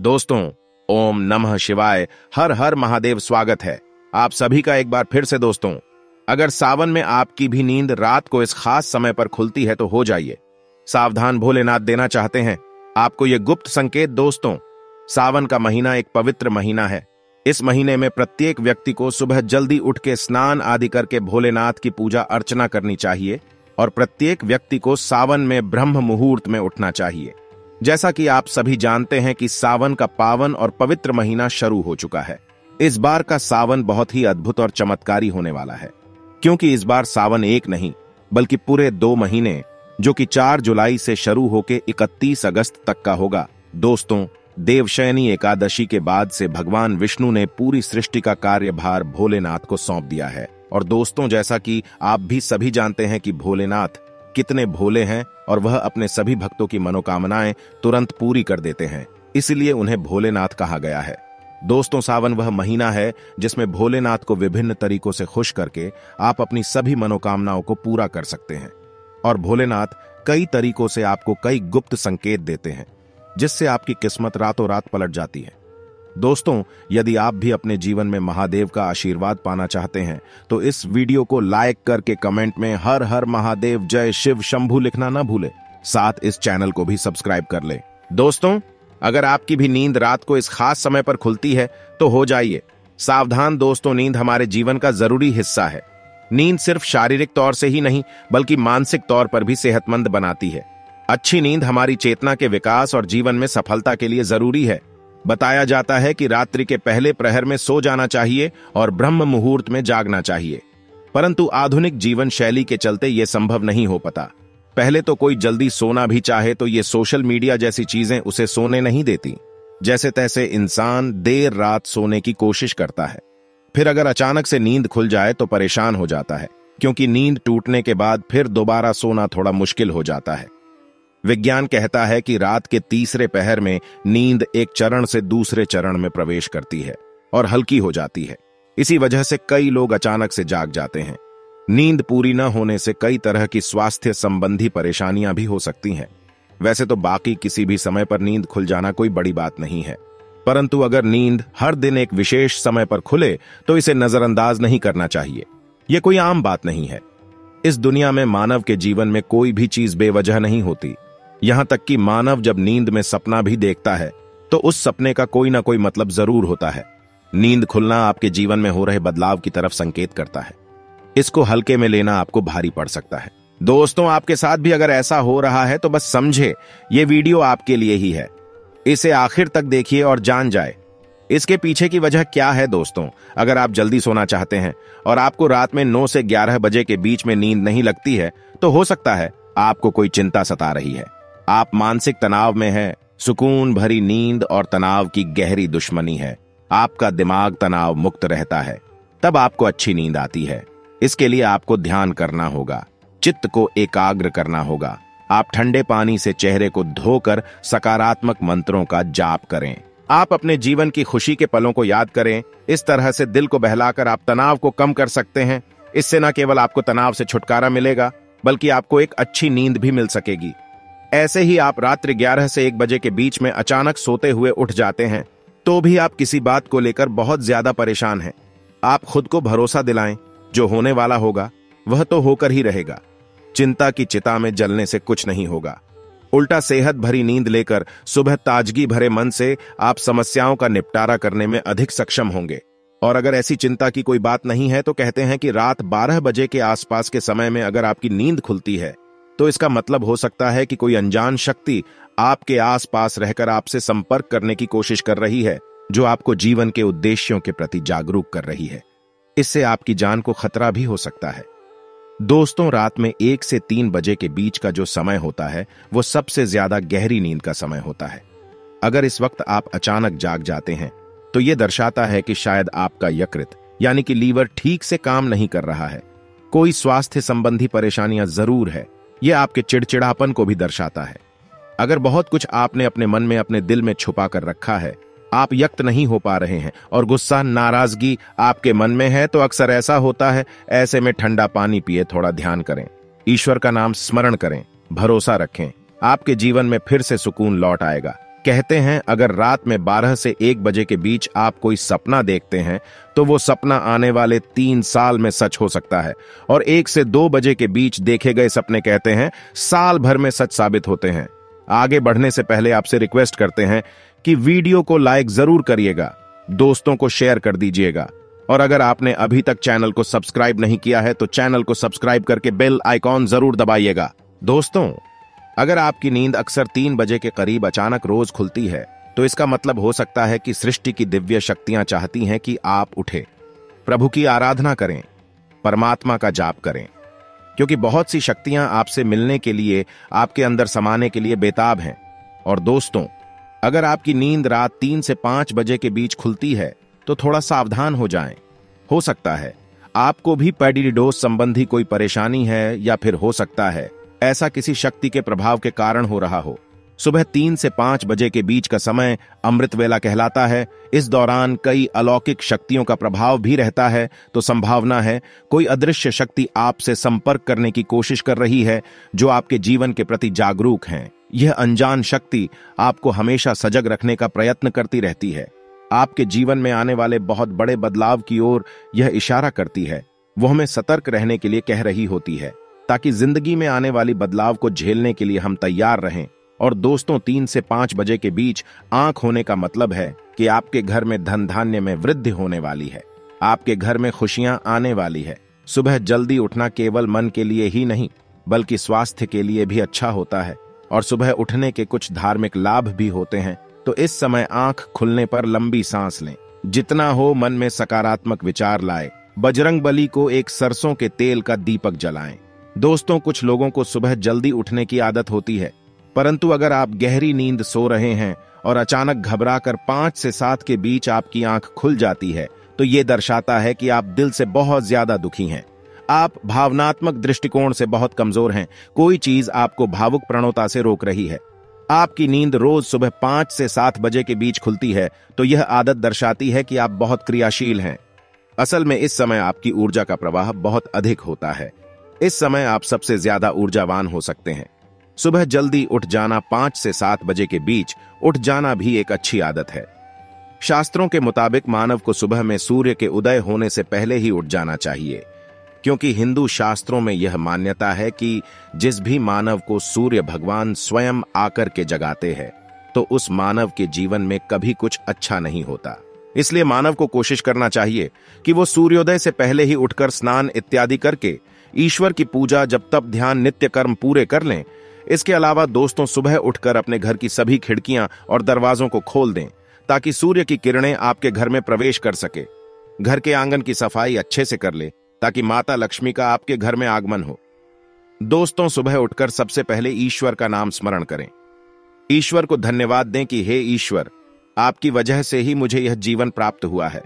दोस्तों, ओम नमः शिवाय, हर हर महादेव। स्वागत है आप सभी का एक बार फिर से। दोस्तों, अगर सावन में आपकी भी नींद रात को इस खास समय पर खुलती है तो हो जाइए सावधान। भोलेनाथ देना चाहते हैं आपको ये गुप्त संकेत। दोस्तों, सावन का महीना एक पवित्र महीना है। इस महीने में प्रत्येक व्यक्ति को सुबह जल्दी उठ के स्नान आदि करके भोलेनाथ की पूजा अर्चना करनी चाहिए और प्रत्येक व्यक्ति को सावन में ब्रह्म मुहूर्त में उठना चाहिए। जैसा कि आप सभी जानते हैं कि सावन का पावन और पवित्र महीना शुरू हो चुका है। इस बार का सावन बहुत ही अद्भुत और चमत्कारी होने वाला है, क्योंकि इस बार सावन एक नहीं बल्कि पूरे 2 महीने, जो कि 4 जुलाई से शुरू होकर 31 अगस्त तक का होगा। दोस्तों, देवशयनी एकादशी के बाद से भगवान विष्णु ने पूरी सृष्टि का कार्यभार भोलेनाथ को सौंप दिया है। और दोस्तों, जैसा कि आप भी सभी जानते हैं कि भोलेनाथ कितने भोले हैं और वह अपने सभी भक्तों की मनोकामनाएं तुरंत पूरी कर देते हैं, इसलिए उन्हें भोलेनाथ कहा गया है। दोस्तों, सावन वह महीना है जिसमें भोलेनाथ को विभिन्न तरीकों से खुश करके आप अपनी सभी मनोकामनाओं को पूरा कर सकते हैं। और भोलेनाथ कई तरीकों से आपको कई गुप्त संकेत देते हैं, जिससे आपकी किस्मत रातों रात पलट जाती है। दोस्तों, यदि आप भी अपने जीवन में महादेव का आशीर्वाद पाना चाहते हैं तो इस वीडियो को लाइक करके कमेंट में हर हर महादेव, जय शिव शंभू लिखना ना भूले। साथ इस चैनल को भी सब्सक्राइब कर ले। दोस्तों, अगर आपकी भी नींद रात को इस खास समय पर खुलती है तो हो जाइए सावधान। दोस्तों, नींद हमारे जीवन का जरूरी हिस्सा है। नींद सिर्फ शारीरिक तौर से ही नहीं बल्कि मानसिक तौर पर भी सेहतमंद बनाती है। अच्छी नींद हमारी चेतना के विकास और जीवन में सफलता के लिए जरूरी है। बताया जाता है कि रात्रि के पहले प्रहर में सो जाना चाहिए और ब्रह्म मुहूर्त में जागना चाहिए, परंतु आधुनिक जीवन शैली के चलते यह संभव नहीं हो पाता। पहले तो कोई जल्दी सोना भी चाहे तो ये सोशल मीडिया जैसी चीजें उसे सोने नहीं देती। जैसे तैसे इंसान देर रात सोने की कोशिश करता है, फिर अगर अचानक से नींद खुल जाए तो परेशान हो जाता है, क्योंकि नींद टूटने के बाद फिर दोबारा सोना थोड़ा मुश्किल हो जाता है। विज्ञान कहता है कि रात के तीसरे पहर में नींद एक चरण से दूसरे चरण में प्रवेश करती है और हल्की हो जाती है। इसी वजह से कई लोग अचानक से जाग जाते हैं। नींद पूरी न होने से कई तरह की स्वास्थ्य संबंधी परेशानियां भी हो सकती हैं। वैसे तो बाकी किसी भी समय पर नींद खुल जाना कोई बड़ी बात नहीं है, परंतु अगर नींद हर दिन एक विशेष समय पर खुले तो इसे नजरअंदाज नहीं करना चाहिए। यह कोई आम बात नहीं है। इस दुनिया में मानव के जीवन में कोई भी चीज बेवजह नहीं होती। यहां तक कि मानव जब नींद में सपना भी देखता है तो उस सपने का कोई ना कोई मतलब जरूर होता है। नींद खुलना आपके जीवन में हो रहे बदलाव की तरफ संकेत करता है। इसको हल्के में लेना आपको भारी पड़ सकता है। दोस्तों, आपके साथ भी अगर ऐसा हो रहा है तो बस समझे ये वीडियो आपके लिए ही है। इसे आखिर तक देखिए और जान जाए इसके पीछे की वजह क्या है। दोस्तों, अगर आप जल्दी सोना चाहते हैं और आपको रात में 9 से 11 बजे के बीच में नींद नहीं लगती है तो हो सकता है आपको कोई चिंता सता रही है। आप मानसिक तनाव में हैं। सुकून भरी नींद और तनाव की गहरी दुश्मनी है। आपका दिमाग तनाव मुक्त रहता है, तब आपको अच्छी नींद आती है। इसके लिए आपको ध्यान करना होगा, चित्त को एकाग्र करना होगा। आप ठंडे पानी से चेहरे को धोकर सकारात्मक मंत्रों का जाप करें। आप अपने जीवन की खुशी के पलों को याद करें। इस तरह से दिल को बहलाकर आप तनाव को कम कर सकते हैं। इससे न केवल आपको तनाव से छुटकारा मिलेगा बल्कि आपको एक अच्छी नींद भी मिल सकेगी। ऐसे ही आप रात्रि 11 से 1 बजे के बीच में अचानक सोते हुए उठ जाते हैं तो भी आप किसी बात को लेकर बहुत ज्यादा परेशान हैं। आप खुद को भरोसा दिलाएं, जो होने वाला होगा वह तो होकर ही रहेगा। चिंता की चिता में जलने से कुछ नहीं होगा। उल्टा सेहत भरी नींद लेकर सुबह ताजगी भरे मन से आप समस्याओं का निपटारा करने में अधिक सक्षम होंगे। और अगर ऐसी चिंता की कोई बात नहीं है तो कहते हैं कि रात 12 बजे के आसपास के समय में अगर आपकी नींद खुलती है तो इसका मतलब हो सकता है कि कोई अनजान शक्ति आपके आसपास रहकर आपसे संपर्क करने की कोशिश कर रही है, जो आपको जीवन के उद्देश्यों के प्रति जागरूक कर रही है। इससे आपकी जान को खतरा भी हो सकता है। दोस्तों, रात में 1 से 3 बजे के बीच का जो समय होता है वो सबसे ज्यादा गहरी नींद का समय होता है। अगर इस वक्त आप अचानक जाग जाते हैं तो यह दर्शाता है कि शायद आपका यकृत यानी कि लीवर ठीक से काम नहीं कर रहा है। कोई स्वास्थ्य संबंधी परेशानियां जरूर है। यह आपके चिड़चिड़ापन को भी दर्शाता है। अगर बहुत कुछ आपने अपने मन में, अपने दिल में छुपा कर रखा है, आप व्यक्त नहीं हो पा रहे हैं और गुस्सा, नाराजगी आपके मन में है तो अक्सर ऐसा होता है। ऐसे में ठंडा पानी पिए, थोड़ा ध्यान करें, ईश्वर का नाम स्मरण करें, भरोसा रखें। आपके जीवन में फिर से सुकून लौट आएगा। कहते हैं अगर रात में 12 से 1 बजे के बीच आप कोई सपना देखते हैं तो वो सपना आने वाले 3 साल में सच हो सकता है, और 1 से 2 बजे के बीच देखे गए सपने कहते हैं साल भर में सच साबित होते हैं। आगे बढ़ने से पहले आपसे रिक्वेस्ट करते हैं कि वीडियो को लाइक जरूर करिएगा, दोस्तों को शेयर कर दीजिएगा, और अगर आपने अभी तक चैनल को सब्सक्राइब नहीं किया है तो चैनल को सब्सक्राइब करके बेल आइकॉन जरूर दबाइएगा। दोस्तों, अगर आपकी नींद अक्सर 3 बजे के करीब अचानक रोज खुलती है तो इसका मतलब हो सकता है कि सृष्टि की दिव्य शक्तियां चाहती हैं कि आप उठे, प्रभु की आराधना करें, परमात्मा का जाप करें, क्योंकि बहुत सी शक्तियां आपसे मिलने के लिए, आपके अंदर समाने के लिए बेताब हैं। और दोस्तों, अगर आपकी नींद रात 3 से 5 बजे के बीच खुलती है तो थोड़ा सावधान हो जाएं। हो सकता है आपको भी पेडिडोस संबंधी कोई परेशानी है, या फिर हो सकता है ऐसा किसी शक्ति के प्रभाव के कारण हो रहा हो। सुबह 3 से 5 बजे के बीच का समय अमृत वेला कहलाता है। इस दौरान कई अलौकिक शक्तियों का प्रभाव भी रहता है, तो संभावना है कोई अदृश्य शक्ति आपसे संपर्क करने की कोशिश कर रही है, जो आपके जीवन के प्रति जागरूक हैं। यह अनजान शक्ति आपको हमेशा सजग रखने का प्रयत्न करती रहती है। आपके जीवन में आने वाले बहुत बड़े बदलाव की ओर यह इशारा करती है। वो हमें सतर्क रहने के लिए कह रही होती है, ताकि जिंदगी में आने वाली बदलाव को झेलने के लिए हम तैयार रहें। और दोस्तों, 3 से 5 बजे के बीच आंख होने का मतलब है कि आपके घर में धन धान्य में वृद्धि होने वाली है, आपके घर में खुशियां आने वाली है। सुबह जल्दी उठना केवल मन के लिए ही नहीं बल्कि स्वास्थ्य के लिए भी अच्छा होता है, और सुबह उठने के कुछ धार्मिक लाभ भी होते हैं। तो इस समय आंख खुलने पर लंबी सांस लें, जितना हो मन में सकारात्मक विचार लाए, बजरंगबली को एक सरसों के तेल का दीपक जलाएं। दोस्तों, कुछ लोगों को सुबह जल्दी उठने की आदत होती है, परंतु अगर आप गहरी नींद सो रहे हैं और अचानक घबराकर 5 से 7 के बीच आपकी आंख खुल जाती है तो यह दर्शाता है कि आप दिल से बहुत ज्यादा दुखी हैं। आप भावनात्मक दृष्टिकोण से बहुत कमजोर हैं। कोई चीज आपको भावुक प्रवणता से रोक रही है। आपकी नींद रोज सुबह 5 से 7 बजे के बीच खुलती है तो यह आदत दर्शाती है कि आप बहुत क्रियाशील हैं। असल में इस समय आपकी ऊर्जा का प्रवाह बहुत अधिक होता है। इस समय आप सबसे ज्यादा ऊर्जावान हो सकते हैं। सुबह जल्दी उठ जाना, 5 से 7 बजे के बीच उठ जाना भी एक अच्छी आदत है। शास्त्रों के मुताबिक मानव को सुबह में सूर्य के उदय होने से पहले ही उठ जाना चाहिए, क्योंकि हिंदू शास्त्रों में यह मान्यता है कि जिस भी मानव को सूर्य भगवान स्वयं आकर के जगाते हैं तो उस मानव के जीवन में कभी कुछ अच्छा नहीं होता। इसलिए मानव को कोशिश करना चाहिए कि वो सूर्योदय से पहले ही उठकर स्नान इत्यादि करके ईश्वर की पूजा, जब तप, ध्यान, नित्य कर्म पूरे कर लें। इसके अलावा दोस्तों, सुबह उठकर अपने घर की सभी खिड़कियां और दरवाजों को खोल दें ताकि सूर्य की किरणें आपके घर में प्रवेश कर सके। घर के आंगन की सफाई अच्छे से कर ले ताकि माता लक्ष्मी का आपके घर में आगमन हो। दोस्तों, सुबह उठकर सबसे पहले ईश्वर का नाम स्मरण करें। ईश्वर को धन्यवाद दें कि हे ईश्वर, आपकी वजह से ही मुझे यह जीवन प्राप्त हुआ है।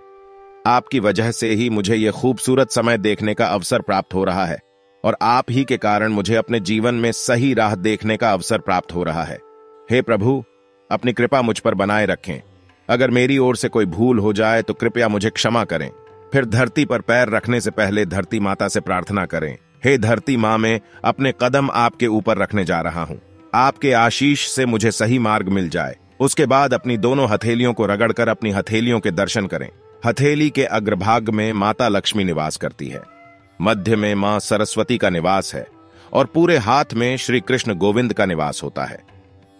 आपकी वजह से ही मुझे यह खूबसूरत समय देखने का अवसर प्राप्त हो रहा है, और आप ही के कारण मुझे अपने जीवन में सही राह देखने का अवसर प्राप्त हो रहा है। हे प्रभु, अपनी कृपा मुझ पर बनाए रखें। अगर मेरी ओर से कोई भूल हो जाए तो कृपया मुझे क्षमा करें। फिर धरती पर पैर रखने से पहले धरती माता से प्रार्थना करें, हे धरती माँ, मैं अपने कदम आपके ऊपर रखने जा रहा हूँ। आपके आशीष से मुझे सही मार्ग मिल जाए। उसके बाद अपनी दोनों हथेलियों को रगड़कर अपनी हथेलियों के दर्शन करें। हथेली के अग्रभाग में माता लक्ष्मी निवास करती है, मध्य में मां सरस्वती का निवास है, और पूरे हाथ में श्री कृष्ण गोविंद का निवास होता है।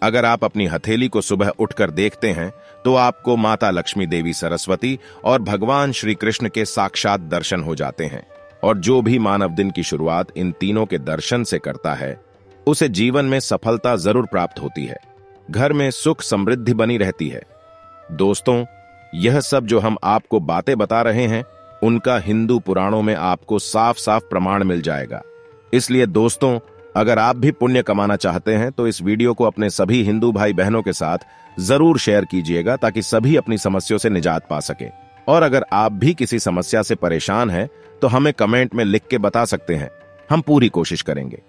अगर आप अपनी हथेली को सुबह उठकर देखते हैं तो आपको माता लक्ष्मी, देवी सरस्वती और भगवान श्री कृष्ण के साक्षात दर्शन हो जाते हैं। और जो भी मानव दिन की शुरुआत इन तीनों के दर्शन से करता है उसे जीवन में सफलता जरूर प्राप्त होती है। घर में सुख समृद्धि बनी रहती है। दोस्तों, यह सब जो हम आपको बातें बता रहे हैं उनका हिंदू पुराणों में आपको साफ साफ प्रमाण मिल जाएगा। इसलिए दोस्तों, अगर आप भी पुण्य कमाना चाहते हैं तो इस वीडियो को अपने सभी हिंदू भाई बहनों के साथ जरूर शेयर कीजिएगा ताकि सभी अपनी समस्याओं से निजात पा सके। और अगर आप भी किसी समस्या से परेशान हैं तो हमें कमेंट में लिख के बता सकते हैं, हम पूरी कोशिश करेंगे।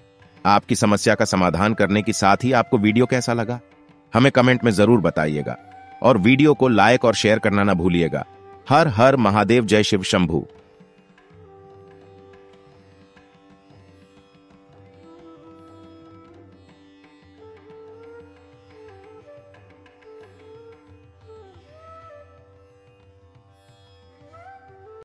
आपकी समस्या का समाधान करने के साथ ही आपको वीडियो कैसा लगा हमें कमेंट में जरूर बताइएगा, और वीडियो को लाइक और शेयर करना ना भूलिएगा। हर हर महादेव, जय शिव शंभू।